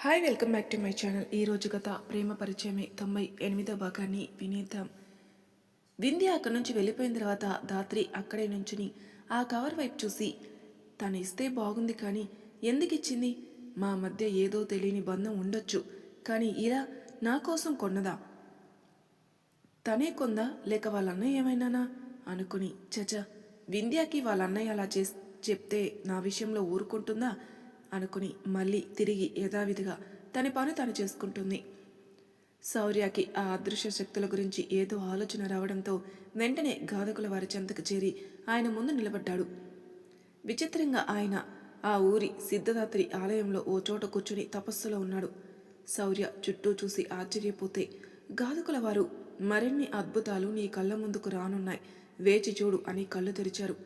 Hi, welcome back to my channel. ఈరోజు గత ప్రేమ పరిచయమే 98వ భాగాన్ని వినేద్దాం. వింధ్య అక్కడి నుంచి వెళ్ళిపోయిన తర్వాత ధాత్రి అక్కడే నుంచుని ఆ కవర్ వైపు చూసి, తను ఇస్తే బాగుంది కానీ ఎందుకు ఇచ్చింది? మా మధ్య ఏదో తెలియని బంధం ఉండొచ్చు, కానీ ఇలా నా కోసం కొన్నదా? తనే కొందా లేక వాళ్ళ అన్నయ్య ఏమైనానా అనుకుని, చచ, వింధ్యాకి వాళ్ళ అన్నయ్య అలా చెప్తే నా విషయంలో ఊరుకుంటుందా అనుకుని మళ్ళీ తిరిగి యథావిధిగా తన పని తాను చేసుకుంటుంది. శౌర్యకి ఆ అదృశ్య శక్తుల గురించి ఏదో ఆలోచన రావడంతో వెంటనే గాధకుల వారి చెంతకు చేరి ఆయన ముందు నిలబడ్డాడు. విచిత్రంగా ఆయన ఆ ఊరి సిద్ధదాత్రి ఆలయంలో ఓ చోట కూర్చుని తపస్సులో ఉన్నాడు. శౌర్య చుట్టూ చూసి ఆశ్చర్యపోతే, గాధకుల వారు, మరిన్ని అద్భుతాలు నీ కళ్ళ ముందుకు రానున్నాయి, వేచి చూడు అని కళ్ళు తెరిచారు.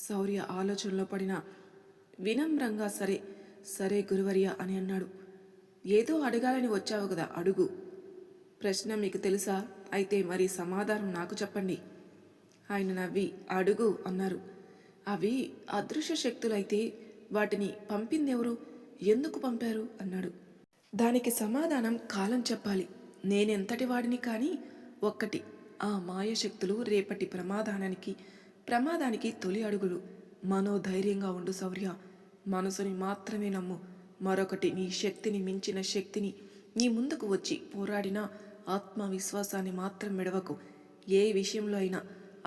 శౌర్య ఆలోచనలో పడిన వినమ్రంగా సరే సరే గురువర్య అని అన్నాడు. ఏదో అడగాలని వచ్చావు కదా, అడుగు. ప్రశ్న మీకు తెలుసా? అయితే మరి సమాధానం నాకు చెప్పండి. ఆయన నవ్వి అడుగు అన్నారు. అవి అదృశ్య శక్తులైతే వాటిని పంపిందెవరు, ఎందుకు పంపారు అన్నాడు. దానికి సమాధానం కాలం చెప్పాలి. నేనెంతటి వాడిని కానీ ఒక్కటి, ఆ మాయశక్తులు రేపటి ప్రమాదానికి తొలి అడుగులు. మనోధైర్యంగా ఉండు శౌర్య, మనసుని మాత్రమే నమ్ము. మరొకటి, నీ శక్తిని మించిన శక్తిని నీ ముందుకు వచ్చి పోరాడినా ఆత్మవిశ్వాసాన్ని మాత్రం మెడవకు. ఏ విషయంలో అయినా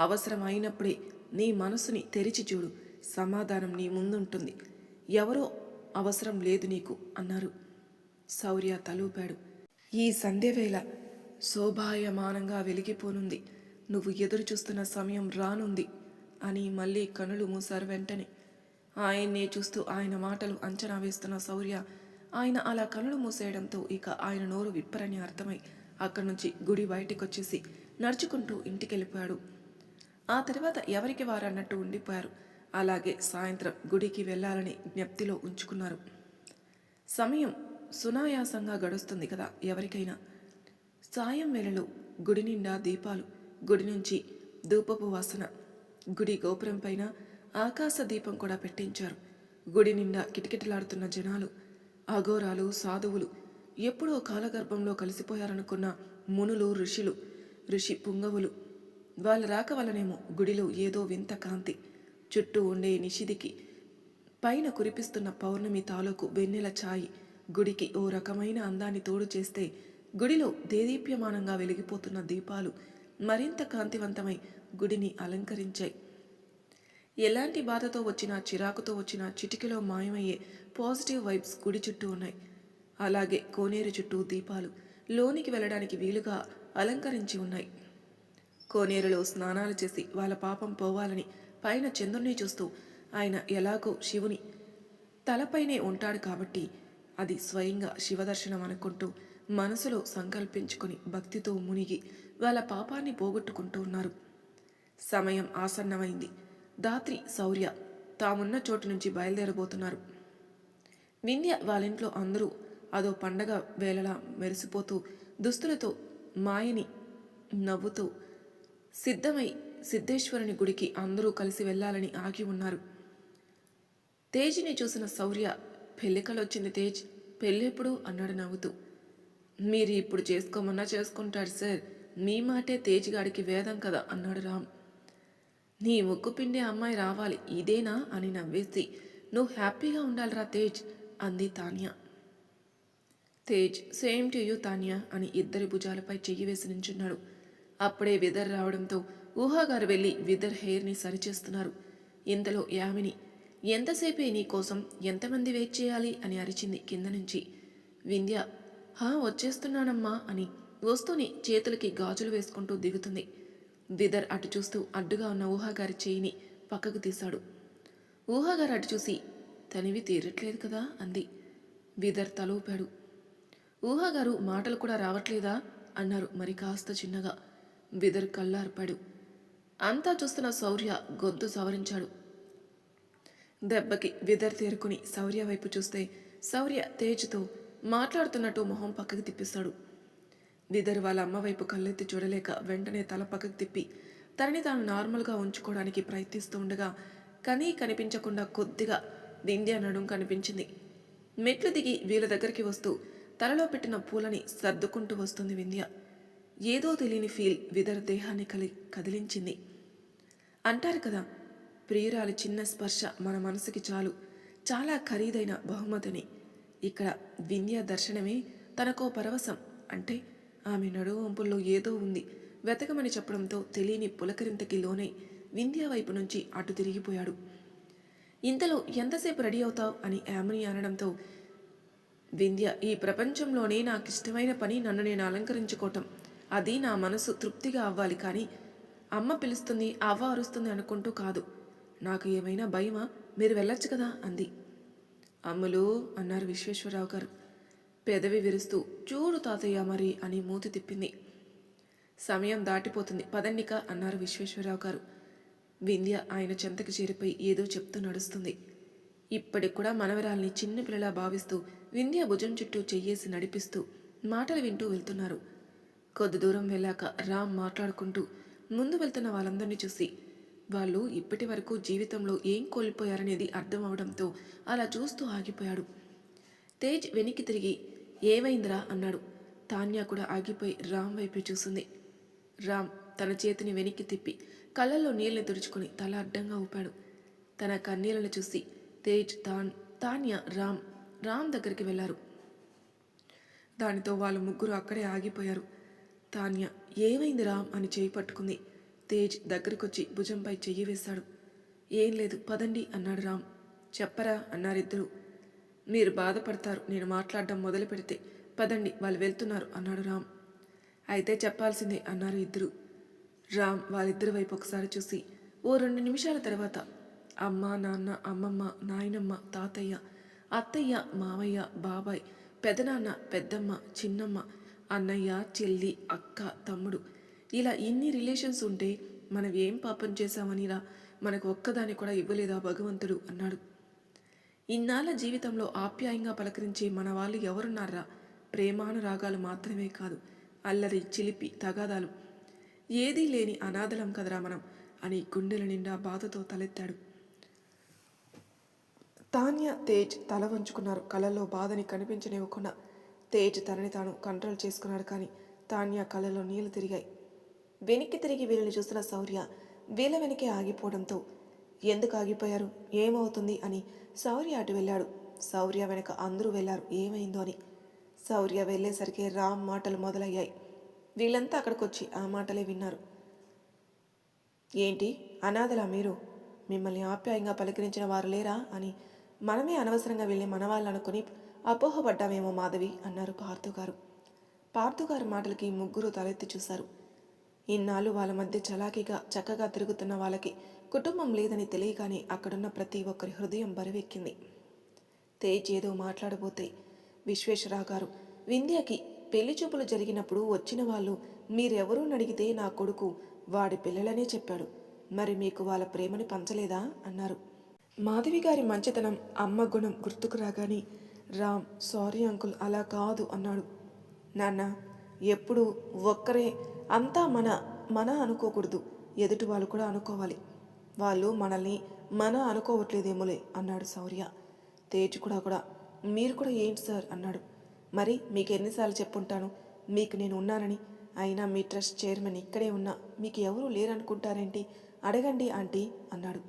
అవసరం అయినప్పుడే నీ మనసుని తెరిచి చూడు, సమాధానం నీ ముందుంటుంది. ఎవరో అవసరం లేదు నీకు అన్నారు. శౌర్య తలూపాడు. ఈ సంధ్యవేళ శోభాయమానంగా వెలిగిపోనుంది. నువ్వు ఎదురు చూస్తున్న సమయం రానుంది అని మళ్ళీ కనులు మూశారు. వెంటనే ఆయన్నే చూస్తూ ఆయన మాటలు అంచనా వేస్తున్న శౌర్య ఆయన అలా కనులు మూసేయడంతో ఇక ఆయన నోరు విప్పరని అర్థమై అక్కడి నుంచి గుడి బయటికొచ్చేసి నడుచుకుంటూ ఇంటికెళ్ళిపోయాడు. ఆ తర్వాత ఎవరికి వారన్నట్టు ఉండిపోయారు. అలాగే సాయంత్రం గుడికి వెళ్ళాలని జ్ఞప్తిలో ఉంచుకున్నారు. సమయం సునాయాసంగా గడుస్తుంది కదా ఎవరికైనా. సాయం వేళలో గుడి నిండా దీపాలు, గుడి నుంచి ధూపపు వాసన. గుడి గోపురం పైన ఆకాశ దీపం కూడా పెట్టించారు. గుడి నిండా కిటకిటలాడుతున్న జనాలు, అఘోరాలు, సాధువులు, ఎప్పుడో కాలగర్భంలో కలిసిపోయారనుకున్న మునులు, ఋషి పుంగవులు. వాళ్ళ రాక వల్లనేమో గుడిలో ఏదో వింత కాంతి. చుట్టూ ఉండే నిషిదికి పైన కురిపిస్తున్న పౌర్ణమి తాలూకు వెన్నెల ఛాయి గుడికి ఓ రకమైన అందాన్ని తోడు చేస్తే, గుడిలో దేదీప్యమానంగా వెలిగిపోతున్న దీపాలు మరింత కాంతివంతమై గుడిని అలంకరించాయి. ఎలాంటి బాధతో వచ్చినా, చిరాకుతో వచ్చినా చిటికెలో మాయమయ్యే పాజిటివ్ వైబ్స్ గుడి చుట్టూ ఉన్నాయి. అలాగే కోనేరు చుట్టూ దీపాలు లోనికి వెళ్ళడానికి వీలుగా అలంకరించి ఉన్నాయి. కోనేరులో స్నానాలు చేసి వాళ్ళ పాపం పోవాలని పైన చంద్రుణ్ణి చూస్తూ, ఆయన ఎలాగో శివుని తలపైనే ఉంటాడు కాబట్టి అది స్వయంగా శివదర్శనం అనుకుంటూ మనసులో సంకల్పించుకొని భక్తితో మునిగి వాళ్ళ పాపాన్ని పోగొట్టుకుంటూ ఉన్నారు. సమయం ఆసన్నమైంది. ధాత్రి, శౌర్య తామున్న చోటు నుంచి బయలుదేరబోతున్నారు. వింధ్య వాళ్ళింట్లో అందరూ అదో పండగ వేళలా మెరిసిపోతూ దుస్తులతో మాయని నవ్వుతూ సిద్ధమై సిద్ధేశ్వరుని గుడికి అందరూ కలిసి వెళ్ళాలని ఆగి ఉన్నారు. తేజ్ని చూసిన శౌర్య, పెళ్ళికలొచ్చింది తేజ్, పెళ్ళెప్పుడు అన్నాడు నవ్వుతూ. మీరు ఇప్పుడు చేసుకోమన్నా చేసుకుంటాడు సార్, మీ మాటే తేజ్ గాడికి వేదం కదా అన్నాడు రామ్. నీ ముక్కు పిండే అమ్మాయి రావాలి ఇదేనా అని నవ్వేసి, నువ్వు హ్యాపీగా ఉండాలిరా తేజ్ అంది Tanya. Tej, same to you Tanya అని ఇద్దరి భుజాలపై చెయ్యి వేసి నించున్నాడు. అప్పుడే విదర్ రావడంతో ఊహాగారు వెళ్ళి విదర్ హెయిర్ని సరిచేస్తున్నారు. ఇంతలో యామిని, ఎంతసేపే నీ కోసం, ఎంతమంది వెయిట్ చేయాలి అని అరిచింది కింద నుంచి. వింధ్య, వచ్చేస్తున్నానమ్మా అని వస్తూనే చేతులకి గాజులు వేసుకుంటూ దిగుతుంది. విదర్ అటు చూస్తూ అడ్డుగా ఉన్న ఊహాగారి చేయిని పక్కకు తీశాడు. ఊహాగారు అటు చూసి, తనివి తీరట్లేదు కదా అంది. విదర్ తలూపాడు. ఊహాగారు, మాటలు కూడా రావట్లేదా అన్నారు మరి కాస్త చిన్నగా. విదర్ కళ్ళార్పాడు. అంతా చూస్తున్న శౌర్య గొంతు సవరించాడు. దెబ్బకి విదర్ తేరుకుని శౌర్య వైపు చూస్తే శౌర్య తేజ్తో మాట్లాడుతున్నట్టు మొహం పక్కకి తిప్పిస్తాడు. విదర్ వాళ్ళ అమ్మ వైపు కళ్ళెత్తి చూడలేక వెంటనే తల పక్కకు తిప్పి తనని తాను నార్మల్గా ఉంచుకోవడానికి ప్రయత్నిస్తూ ఉండగా కనిపించకుండా కొద్దిగా వింధ్య నడుం కనిపించింది. మెట్లు దిగి వీళ్ళ దగ్గరికి వస్తూ తలలో పెట్టిన పూలని సర్దుకుంటూ వస్తుంది వింధ్య. ఏదో తెలియని ఫీల్ విదర్ దేహాన్ని కదిలించింది. అంటారు కదా, ప్రియురాలి చిన్న స్పర్శ మన మనసుకి చాలు, చాలా ఖరీదైన బహుమతిని. ఇక్కడ వింధ్య దర్శనమే తనకో పరవశం. అంటే ఆమె నడువంపుల్లో ఏదో ఉంది వెతకమని చెప్పడంతో తెలియని పులకరింతకి లోనై వింధ్య వైపు నుంచి అటు తిరిగిపోయాడు. ఇంతలో ఎంతసేపు రెడీ అవుతావు అని యామిని అనడంతో, వింధ్య, ఈ ప్రపంచంలోనే నాకు ఇష్టమైన పని నన్ను నేను అలంకరించుకోవటం. అది నా మనసు తృప్తిగా అవ్వాలి, కానీ అమ్మ పిలుస్తుంది, అవ్వ అరుస్తుంది అనుకుంటూ కాదు. నాకు ఏమైనా భయమా? మీరు వెళ్ళొచ్చు కదా అంది. అమ్ములు అన్నారు విశ్వేశ్వరరావు గారు పెదవి విరుస్తూ. చూడు తాతయ్య మరి అని మూతి తిప్పింది. సమయం దాటిపోతుంది, పదండిక అన్నారు విశ్వేశ్వరరావు గారు. వింధ్య ఆయన చెంతకి చేరిపోయి ఏదో చెప్తూ నడుస్తుంది. ఇప్పటికి కూడా మనవరాల్ని చిన్న పిల్లలా భావిస్తూ వింధ్య భుజం చుట్టూ చెయ్యేసి నడిపిస్తూ మాటలు వింటూ వెళ్తున్నారు. కొద్ది దూరం వెళ్ళాక రామ్ మాట్లాడుకుంటూ ముందు వెళ్తున్న వాళ్ళందరినీ చూసి, వాళ్ళు ఇప్పటి వరకు జీవితంలో ఏం కోల్పోయారనేది అర్థం అవడంతో అలా చూస్తూ ఆగిపోయాడు. తేజ్ వెనక్కి తిరిగి ఏమైందిరా అన్నాడు. తాన్యా కూడా ఆగిపోయి రామ్ వైపు చూసింది. రామ్ తన చేతిని వెనక్కి తిప్పి కళ్ళల్లో నీళ్ళని తుడుచుకుని తల అడ్డంగా ఊపాడు. తన కన్నీళ్లను చూసి తేజ్, తాన్యా, రామ్ దగ్గరికి వెళ్లారు. దానితో వాళ్ళు ముగ్గురు అక్కడే ఆగిపోయారు. తాన్యా ఏమైంది రామ్ అని చేయి పట్టుకుంది. తేజ్ దగ్గరకొచ్చి భుజంపై చెయ్యి వేశాడు. ఏం లేదు, పదండి అన్నాడు రామ్. చెప్పరా అన్నారిద్దరూ. మీరు బాధపడతారు నేను మాట్లాడడం మొదలు పెడితే. పదండి, వాళ్ళు వెళ్తున్నారు అన్నాడు రామ్. అయితే చెప్పాల్సిందే అన్నారు ఇద్దరు. రామ్ వాళ్ళిద్దరి వైపు ఒకసారి చూసి ఓ 2 నిమిషాల తర్వాత అమ్మ, నాన్న, అమ్మమ్మ, నాయనమ్మ, తాతయ్య, అత్తయ్య, మావయ్య, బాబాయ్, పెదనాన్న, పెద్దమ్మ, చిన్నమ్మ, అన్నయ్య, చెల్లి, అక్క, తమ్ముడు, ఇలా ఇన్ని రిలేషన్స్ ఉంటే మనం ఏం పాపం చేశామనిరా మనకు ఒక్కదాన్ని కూడా ఇవ్వలేదా భగవంతుడు అన్నాడు. ఇన్నాళ్ళ జీవితంలో ఆప్యాయంగా పలకరించే మన వాళ్ళు ఎవరున్నారా? ప్రేమానురాగాలు మాత్రమే కాదు, అల్లరి, చిలిపి, తగాదాలు ఏదీ లేని అనాథలం కదరా మనం అని గుండెల నిండా బాధతో తలెత్తాడు. తాన్యా, తేజ్ తల వంచుకున్నారు. కళ్ళల్లో బాధని కనిపించనివ్వకుండా. తేజ్ తనని తాను కంట్రోల్ చేసుకున్నాడు, కానీ తాన్యా కళ్ళలో నీళ్లు తిరిగాయి. వెనక్కి తిరిగి వీళ్ళని చూసిన శౌర్య వీళ్ళ వెనకే ఆగిపోవడంతో, ఎందుకు ఆగిపోయారు, ఏమవుతుంది అని శౌర్య అటు వెళ్ళాడు. శౌర్య వెనక అందరూ వెళ్ళారు ఏమైందో అని. శౌర్య వెళ్ళేసరికి రామ్ మాటలు మొదలయ్యాయి. వీళ్ళంతా అక్కడికొచ్చి ఆ మాటలే విన్నారు. ఏంటి అనాథలా మీరు? మిమ్మల్ని ఆప్యాయంగా పలకరించిన వారు లేరా అని మనమే అనవసరంగా వెళ్ళి మన వాళ్ళు అనుకుని అపోహపడ్డామేమో మాధవి అన్నారు పార్థుగారు. పార్థుగారు మాటలకి ముగ్గురు తలెత్తి చూశారు. ఇన్నాళ్ళు వాళ్ళ మధ్య చలాకీగా చక్కగా తిరుగుతున్న వాళ్ళకి కుటుంబం లేదని తెలియగానే అక్కడున్న ప్రతి ఒక్కరి హృదయం బరువెక్కింది. తేజ్ ఏదో మాట్లాడబోతే విశ్వేశ్వరరావు గారు, వింధ్యకి పెళ్లి చూపులు జరిగినప్పుడు వచ్చిన వాళ్ళు మీరెవరూ అడిగితే నా కొడుకు వాడి పిల్లలనే చెప్పాడు, మరి మీకు వాళ్ళ ప్రేమని పంచలేదా అన్నారు. మాధవి గారి మంచితనం, అమ్మ గుణం గుర్తుకు రాగానే రామ్, సారీ అంకుల్, అలా కాదు అన్నాడు. నాన్న, ఎప్పుడు ఒక్కరే అంతా మన అనుకోకూడదు, ఎదుటి వాళ్ళు కూడా అనుకోవాలి. వాళ్ళు మనల్ని అనుకోవట్లేదేమోలే అన్నాడు శౌర్య. తేజ్ కూడా మీరు కూడా ఏంటి సార్ అన్నాడు. మరి మీకు ఎన్నిసార్లు చెప్పుంటాను మీకు నేను ఉన్నానని? అయినా మీ ట్రస్ట్ చైర్మన్ ఇక్కడే ఉన్నా మీకు ఎవరూ లేరనుకుంటారేంటి? అడగండి ఆంటీ అన్నాడు.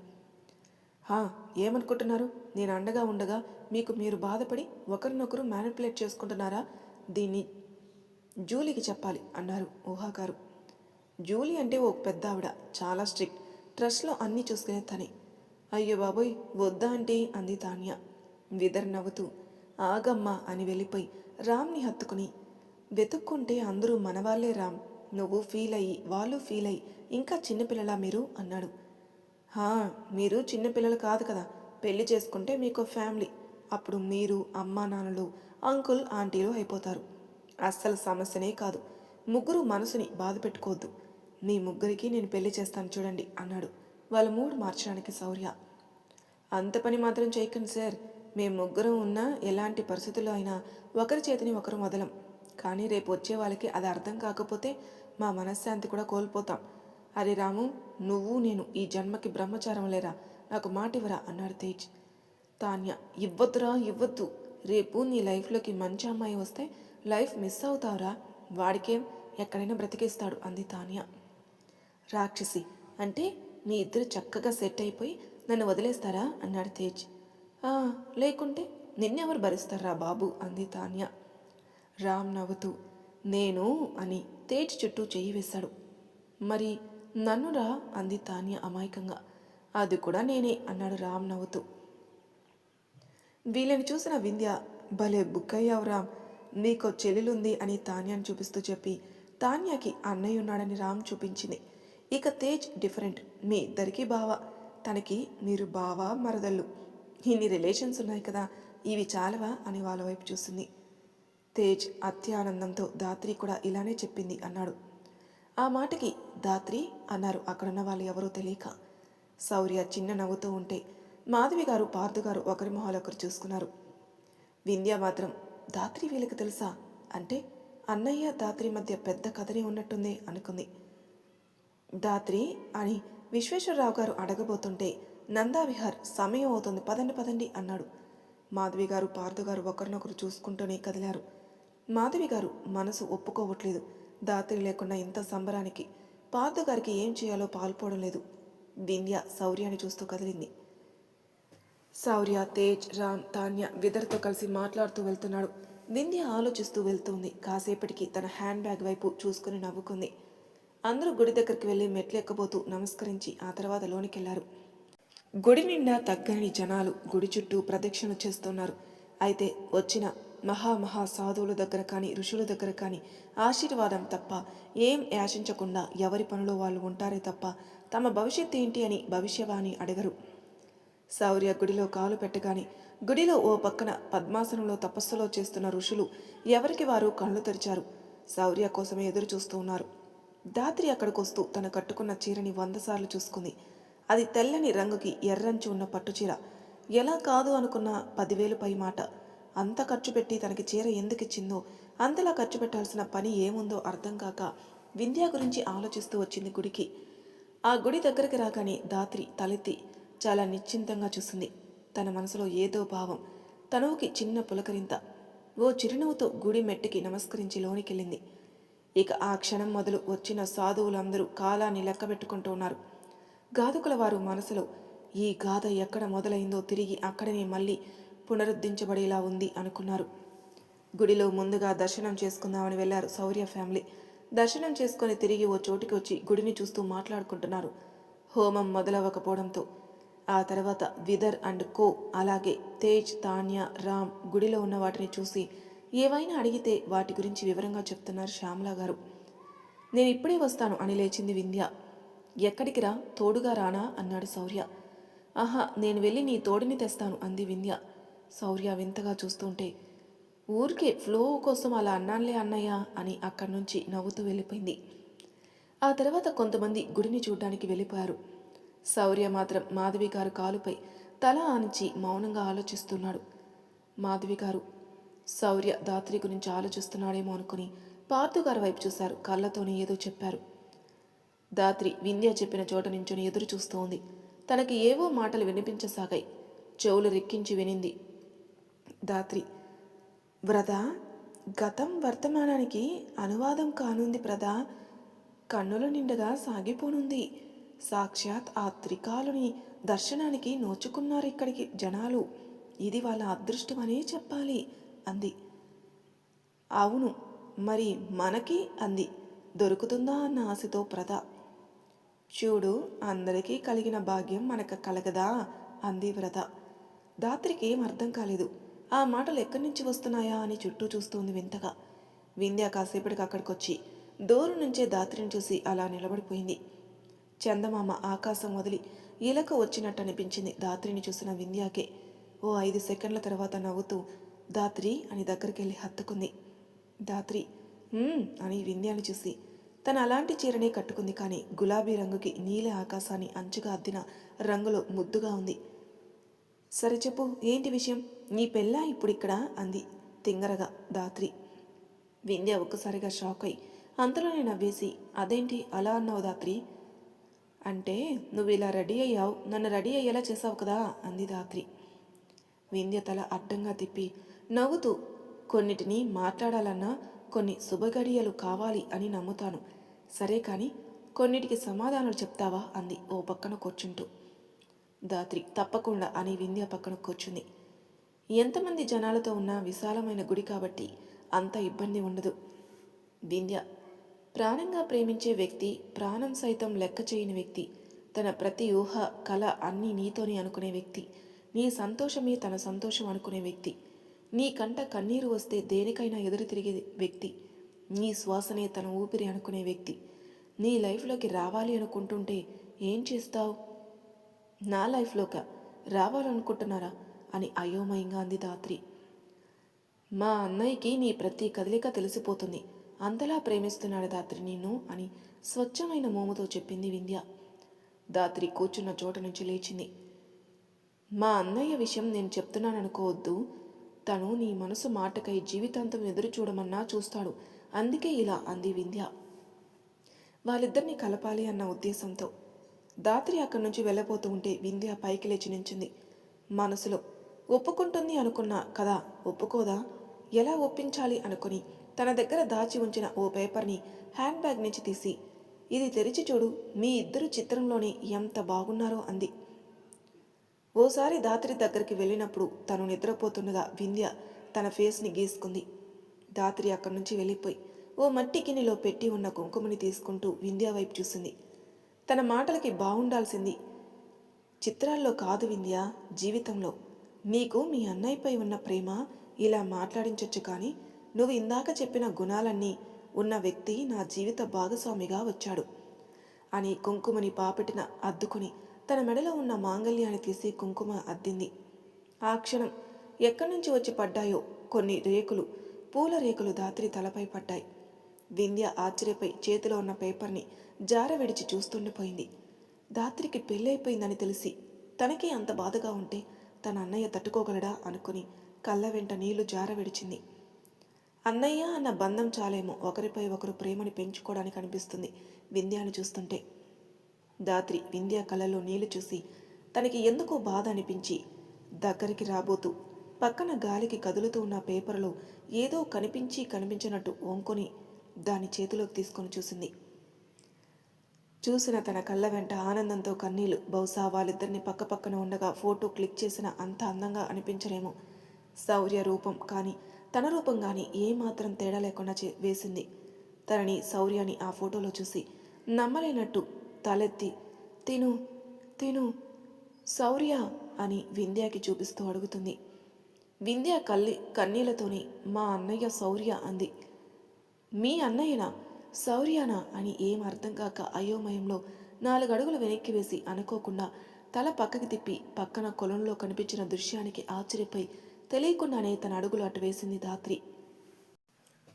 ఏమనుకుంటున్నారు? నేను అండగా ఉండగా మీకు మీరు బాధపడి ఒకరినొకరు మ్యానిపులేట్ చేసుకుంటున్నారా? దీన్ని జూలీకి చెప్పాలి అన్నారు ఊహాగారు. జూలీ అంటే ఓ పెద్ద ఆవిడ, చాలా స్ట్రిక్ట్, ట్రస్ట్లో అన్నీ చూసుకునే తనే. అయ్యో బాబోయ్, వద్దా అంటే అంది తాన్యా. విదర్ నవ్వుతూ ఆగమ్మా అని వెళ్ళిపోయి రామ్ని హత్తుకుని, వెతుక్కుంటే అందరూ మనవాళ్లే రామ్, నువ్వు ఫీల్ అయ్యి వాళ్ళు ఫీల్ అయ్యి ఇంకా చిన్నపిల్లలా మీరు అన్నాడు. మీరు చిన్నపిల్లలు కాదు కదా, పెళ్లి చేసుకుంటే మీకు ఫ్యామిలీ, అప్పుడు మీరు అమ్మా నాన్నలు, అంకుల్, ఆంటీలు అయిపోతారు. అస్సలు సమస్యనే కాదు, ముగ్గురు మనసుని బాధ పెట్టుకోవద్దు, మీ ముగ్గురికి నేను పెళ్లి చేస్తాను చూడండి అన్నాడు వాళ్ళ మూడు మార్చడానికి శౌర్య. అంత పని మాత్రం చేయకండి సార్, మేము ముగ్గురం ఉన్నా ఎలాంటి పరిస్థితుల్లో అయినా ఒకరి చేతిని ఒకరు వదలం, కానీ రేపు వచ్చే వాళ్ళకి అది అర్థం కాకపోతే మా మనశ్శాంతి కూడా కోల్పోతాం. అరే రాము, నువ్వు నేను ఈ జన్మకి బ్రహ్మచారం లేరా, నాకు మాట ఇవ్వరా అన్నాడు తేజ్. తాన్యా, ఇవ్వద్దురా ఇవ్వద్దు, రేపు నీ లైఫ్లోకి మంచి అమ్మాయి వస్తే లైఫ్ మిస్ అవుతావురా, వాడికేం ఎక్కడైనా బ్రతికేస్తాడు అంది తాన్య. రాక్షసి, అంటే మీ ఇద్దరు చక్కగా సెట్ అయిపోయి నన్ను వదిలేస్తారా అన్నాడు తేజ్. లేకుంటే నిన్నెవరు భరిస్తారా బాబు అంది తాన్య. రామ్ నవ్వుతూ నేను అని తేజ్ చుట్టూ చెయ్యి వేశాడు. మరి నన్నురా అంది తాన్య అమాయకంగా. అది కూడా నేనే అన్నాడు రామ్ నవ్వుతూ. వీళ్ళని చూసిన వింధ్య భలే బుక్కయ్యావు రామ్, నీకో చెల్లెలుంది అని తాన్యాని చూపిస్తూ చెప్పి తాన్యాకి అన్నయ్య ఉన్నాడని రామ్ చూపించింది. ఇక తేజ్ డిఫరెంట్, మీ ఇద్దరికీ బావ, తనకి మీరు బావ మరదళ్ళు, ఇన్ని రిలేషన్స్ ఉన్నాయి కదా, ఇవి చాలవా అని వాళ్ళ వైపు చూసింది. తేజ్ అత్యానందంతో దాత్రి కూడా ఇలానే చెప్పింది అన్నాడు. ఆ మాటకి దాత్రి అన్నారు అక్కడున్న వాళ్ళు ఎవరో తెలియక. శౌర్య చిన్న నవ్వుతూ ఉంటే మాధవి గారు పార్థు గారు ఒకరి మొహాలు ఒకరు చూసుకున్నారు. వింధ్య మాత్రం దాత్రి వీళ్ళకి తెలుసా, అంటే అన్నయ్య దాత్రి మధ్య పెద్ద కథనే ఉన్నట్టుంది అనుకుంది. దాత్రి అని విశ్వేశ్వరరావు గారు అడగబోతుంటే నందావిహార్ సమయం అవుతుంది, పదండి పదండి అన్నాడు. మాధవి గారు పార్థు గారు ఒకరినొకరు చూసుకుంటూనే కదిలారు. మాధవి గారు మనసు ఒప్పుకోవట్లేదు. దాత్రి లేకుండా ఇంత సంబరానికి పార్థు గారికి ఏం చేయాలో పాల్పోవడం లేదు. వింధ్య శౌర్యాన్ని చూస్తూ కదిలింది. శౌర్య, తేజ్, రామ్, తాన్య విదర్తో కలిసి మాట్లాడుతూ వెళ్తున్నాడు. వింధ్య ఆలోచిస్తూ వెళ్తుంది. కాసేపటికి తన హ్యాండ్ బ్యాగ్ వైపు చూసుకుని నవ్వుకుంది. అందరూ గుడి దగ్గరికి వెళ్ళి మెట్లు ఎక్కబోతూ నమస్కరించి ఆ తర్వాత లోనికెళ్లారు. గుడి నిండా తగ్గని జనాలు గుడి చుట్టూ ప్రదక్షిణ చేస్తున్నారు. అయితే వచ్చిన మహా సాధువుల దగ్గర కానీ ఋషుల దగ్గర కానీ ఆశీర్వాదం తప్ప ఏం యాచించకుండా ఎవరి పనిలో వాళ్ళు ఉంటారే తప్ప తమ భవిష్యత్తు ఏంటి అని భవిష్యవాణి అడగరు. శౌర్య గుడిలో కాలు పెట్టగానే గుడిలో ఓ పక్కన పద్మాసనంలో తపస్సులో చేస్తున్న ఋషులు ఎవరికి వారు కళ్ళు తెరిచారు. శౌర్య కోసమే ఎదురు చూస్తూ ఉన్నారు. దాత్రి అక్కడికొస్తూ తన కట్టుకున్న చీరని 100 సార్లు చూసుకుంది. అది తెల్లని రంగుకి ఎర్రంచి ఉన్న పట్టుచీర. ఎలా కాదు అనుకున్న 10,000 పై మాట. అంత ఖర్చు పెట్టి తనకి చీర ఎందుకు ఇచ్చిందో, అంతలా ఖర్చు పెట్టాల్సిన పని ఏముందో అర్థం కాక వింధ్య గురించి ఆలోచిస్తూ వచ్చింది గుడికి. ఆ గుడి దగ్గరికి రాగానే దాత్రి తలెత్తి చాలా నిశ్చింతంగా చూసింది. తన మనసులో ఏదో భావం, తనువుకి చిన్న పులకరింత. ఓ చిరునవ్వుతో గుడి మెట్టికి నమస్కరించి లోనికెళ్ళింది. ఇక ఆ క్షణం మొదలు వచ్చిన సాధువులందరూ కాలాన్ని లెక్కబెట్టుకుంటూ ఉన్నారు. గాధకుల వారు మనసులో ఈ గాథ ఎక్కడ మొదలైందో తిరిగి అక్కడనే మళ్ళీ పునరుద్ధరించబడేలా ఉంది అనుకున్నారు. గుడిలో ముందుగా దర్శనం చేసుకుందామని వెళ్లారు శౌర్య ఫ్యామిలీ. దర్శనం చేసుకుని తిరిగి ఓ చోటికి వచ్చి గుడిని చూస్తూ మాట్లాడుకుంటున్నారు. హోమం మొదలవ్వకపోవడంతో ఆ తర్వాత విదర్ అండ్ కో అలాగే తేజ్, తాన్య, రామ్ గుడిలో ఉన్న వాటిని చూసి ఏవైనా అడిగితే వాటి గురించి వివరంగా చెప్తున్నారు శ్యామల గారు. నేను ఇప్పుడే వస్తాను అని లేచింది వింధ్య. ఎక్కడికి రా, తోడుగా రానా అన్నాడు శౌర్య. ఆహా, నేను వెళ్ళి నీ తోడిని తెస్తాను అంది వింధ్య. శౌర్య వింతగా చూస్తుంటే ఊరికే ఫ్లో కోసం అలా అన్నానులే అన్నయ్య అని అక్కడి నుంచి నవ్వుతూ వెళ్ళిపోయింది. ఆ తర్వాత కొంతమంది గుడిని చూడ్డానికి వెళ్ళిపోయారు. శౌర్య మాత్రం మాధవి గారు కాలుపై తల ఆనించి మౌనంగా ఆలోచిస్తున్నాడు. మాధవి గారు శౌర్య దాత్రి గురించి ఆలోచిస్తున్నాడేమో అనుకుని పార్థు గారి వైపు చూశారు. కళ్ళతోనే ఏదో చెప్పారు. దాత్రి వింధ్య చెప్పిన చోట నించుని ఎదురు చూస్తూ ఉంది. తనకి ఏవో మాటలు వినిపించసాగాయి. చెవులు రెక్కించి వినింది. దాత్రి, వ్రదా, గతం వర్తమానానికి అనువాదం కానుంది ప్రదా, కన్నుల నిండగా సాగిపోనుంది. సాక్షాత్ ఆ త్రికాలుని దర్శనానికి నోచుకున్నారు ఇక్కడికి జనాలు. ఇది వాళ్ళ అదృష్టమనే చెప్పాలి అంది. అవును, మరి మనకి అంది దొరుకుతుందా అన్న ఆశతో ప్రద. చూడు, అందరికీ కలిగిన భాగ్యం మనకు కలగదా అంది వ్రత. దాత్రికి ఏం అర్థం కాలేదు. ఆ మాటలు ఎక్కడి నుంచి వస్తున్నాయా అని చుట్టూ చూస్తోంది వింతగా. వింధ్య కాసేపటికి అక్కడికొచ్చి దూరం నుంచే దాత్రిని చూసి అలా నిలబడిపోయింది. చందమామ ఆకాశం వదిలి ఇలక వచ్చినట్టు అనిపించింది దాత్రిని చూసిన వింధ్యాకే. ఓ 5 సెకండ్ల తర్వాత నవ్వుతూ దాత్రి అని దగ్గరికి వెళ్ళి హత్తుకుంది. దాత్రి అని వింధ్యాని చూసి తను అలాంటి చీరనే కట్టుకుంది, కానీ గులాబీ రంగుకి నీల ఆకాశాన్ని అంచుగా అద్దిన రంగులో ముద్దుగా ఉంది. సరే చెప్పు, ఏంటి విషయం, నీ పెళ్ళా ఇప్పుడిక్కడ అంది తింగరగా దాత్రి. వింధ్య ఒక్కసారిగా షాక్ అయి అంతలోనే నవ్వేసి అదేంటి అలా అన్నావు దాత్రి, అంటే నువ్వు ఇలా రెడీ అయ్యావు, నన్ను రెడీ అయ్యేలా చేసావు కదా అంది దాత్రి. వింధ్య తల అడ్డంగా తిప్పి నవ్వుతూ, కొన్నిటిని మాట్లాడాలన్నా కొన్ని శుభగడియలు కావాలి అని నమ్ముతాను. సరే కానీ కొన్నిటికి సమాధానాలు చెప్తావా అంది ఓ పక్కన కూర్చుంటూ. దాత్రి తప్పకుండా అని వింధ్య పక్కన కూర్చుంది. ఎంతమంది జనాలతో ఉన్న విశాలమైన గుడి కాబట్టి అంత ఇబ్బంది ఉండదు. వింధ్య ప్రాణంగా ప్రేమించే వ్యక్తి, ప్రాణం సైతం లెక్క చేయని వ్యక్తి, తన ప్రతి ఊహ కళ అన్నీ నీతోనే అనుకునే వ్యక్తి, నీ సంతోషమే తన సంతోషం అనుకునే వ్యక్తి, నీ కంట కన్నీరు వస్తే దేనికైనా ఎదురు తిరిగే వ్యక్తి, నీ శ్వాసనే తన ఊపిరి అనుకునే వ్యక్తి నీ లైఫ్లోకి రావాలి అనుకుంటుంటే ఏం చేస్తావు? నా లైఫ్లోకి రావాలనుకుంటున్నారా అని అయోమయంగా అంది దాత్రి. మా అన్నయ్యకి నీ ప్రతి కదలిక తెలిసిపోతుంది. అంతలా ప్రేమిస్తున్నాడు దాత్రి నిన్ను అని స్వచ్ఛమైన మోముతో చెప్పింది వింధ్య. దాత్రి కూర్చున్న చోట నుంచి లేచింది. మా అన్నయ్య విషయం నేను చెప్తున్నాననుకోవద్దు. తను నీ మనసు మాటకై జీవితాంతం ఎదురు చూడమన్నా చూస్తాడు. అందుకే ఇలా అంది వింధ్య వాళ్ళిద్దరినీ కలపాలి అన్న ఉద్దేశంతో. దాత్రి అక్కడి నుంచి వెళ్ళబోతూ ఉంటే వింధ్య పైకి లేచి నించుంది. మనసులో ఒప్పుకుంటుంది అనుకున్నా కదా, ఒప్పుకోదా? ఎలా ఒప్పించాలి అనుకుని తన దగ్గర దాచి ఉంచిన ఓ పేపర్ని హ్యాండ్ బ్యాగ్ నుంచి తీసి, ఇది తెరిచి చూడు, మీ ఇద్దరు చిత్రంలోనే ఎంత బాగున్నారో అంది. ఓసారి దాత్రి దగ్గరికి వెళ్ళినప్పుడు తను నిద్రపోతుండగా వింధ్య తన ఫేస్ని గీసుకుంది. దాత్రి అక్కడి నుంచి వెళ్ళిపోయి ఓ మట్టి గిన్నెలో పెట్టి ఉన్న కుంకుమని తీసుకుంటూ వింధ్య వైపు చూసింది. తన మాటలకి బాగుండాల్సింది చిత్రాల్లో కాదు వింధ్య, జీవితంలో. నీకు మీ అన్నయ్యపై ఉన్న ప్రేమ ఇలా మాట్లాడించొచ్చు, కానీ నువ్వు ఇందాక చెప్పిన గుణాలన్నీ ఉన్న వ్యక్తి నా జీవిత భాగస్వామిగా వచ్చాడు అని కుంకుమని పాపెటిన అద్దుకుని తన మెడలో ఉన్న మాంగల్యాన్ని తీసి కుంకుమ అద్దింది. ఆ క్షణం ఎక్కడి నుంచి వచ్చి పడ్డాయో కొన్ని రేకులు, పూల రేకులు దాత్రి తలపై పడ్డాయి. వింధ్య ఆశ్చర్యపై చేతిలో ఉన్న పేపర్ని జార విడిచి చూస్తుండిపోయింది. దాత్రికి పెళ్ళైపోయిందని తెలిసి తనకే అంత బాధగా ఉంటే తన అన్నయ్య తట్టుకోగలడా అనుకుని కళ్ళ వెంట నీళ్లు జార విడిచింది. అన్నయ్య అన్న బంధం చాలేమో ఒకరిపై ఒకరు ప్రేమని పెంచుకోవడానికి అనిపిస్తుంది వింధ్యాని చూస్తుంటే. దాత్రి వింధ్య కళ్ళలో నీళ్లు చూసి తనకి ఎందుకో బాధ అనిపించి దగ్గరికి రాబోతూ పక్కన గాలికి కదులుతూ ఉన్న పేపర్లో ఏదో కనిపించినట్టు వంకొని దాని చేతిలోకి తీసుకొని చూసింది. చూసిన తన కళ్ళ వెంట ఆనందంతో కన్నీళ్లు. బహుశా వాళ్ళిద్దరిని పక్కపక్కన ఉండగా ఫోటో క్లిక్ చేసిన అంత అందంగా అనిపించలేమో. శౌర్య రూపం కానీ తన రూపం కానీ ఏమాత్రం తేడా లేకుండా వేసింది. తనని శౌర్యాని ఆ ఫోటోలో చూసి నమ్మలేనట్టు తలెత్తి తిను తిను శౌర్య అని వింధ్యకి చూపిస్తూ అడుగుతుంది. వింధ్య కన్నీళ్లతోనే మా అన్నయ్య శౌర్య అంది. మీ అన్నయ్యనా, శౌర్యానా అని ఏం అర్థం కాక అయోమయంలో 4 అడుగులు వెనక్కి వేసి అనుకోకుండా తల పక్కకి తిప్పి పక్కన కొలంలో కనిపించిన దృశ్యానికి ఆశ్చర్యపోయి తెలియకుండానే తన అడుగులు అటు వేసింది దాత్రి.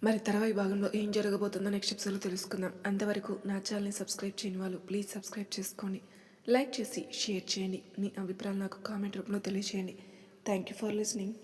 మరి తర్వాయి భాగంలో ఏం జరగబోతుందో నెక్స్ట్ ఎపిసోడ్లో తెలుసుకుందాం. అంతవరకు నా ఛానల్ని సబ్స్క్రైబ్ చేయని వాళ్ళు ప్లీజ్ సబ్స్క్రైబ్ చేసుకోండి, లైక్ చేసి షేర్ చేయండి, మీ అభిప్రాయాలు నాకు కామెంట్ రూపంలో తెలియజేయండి. Thank you for listening.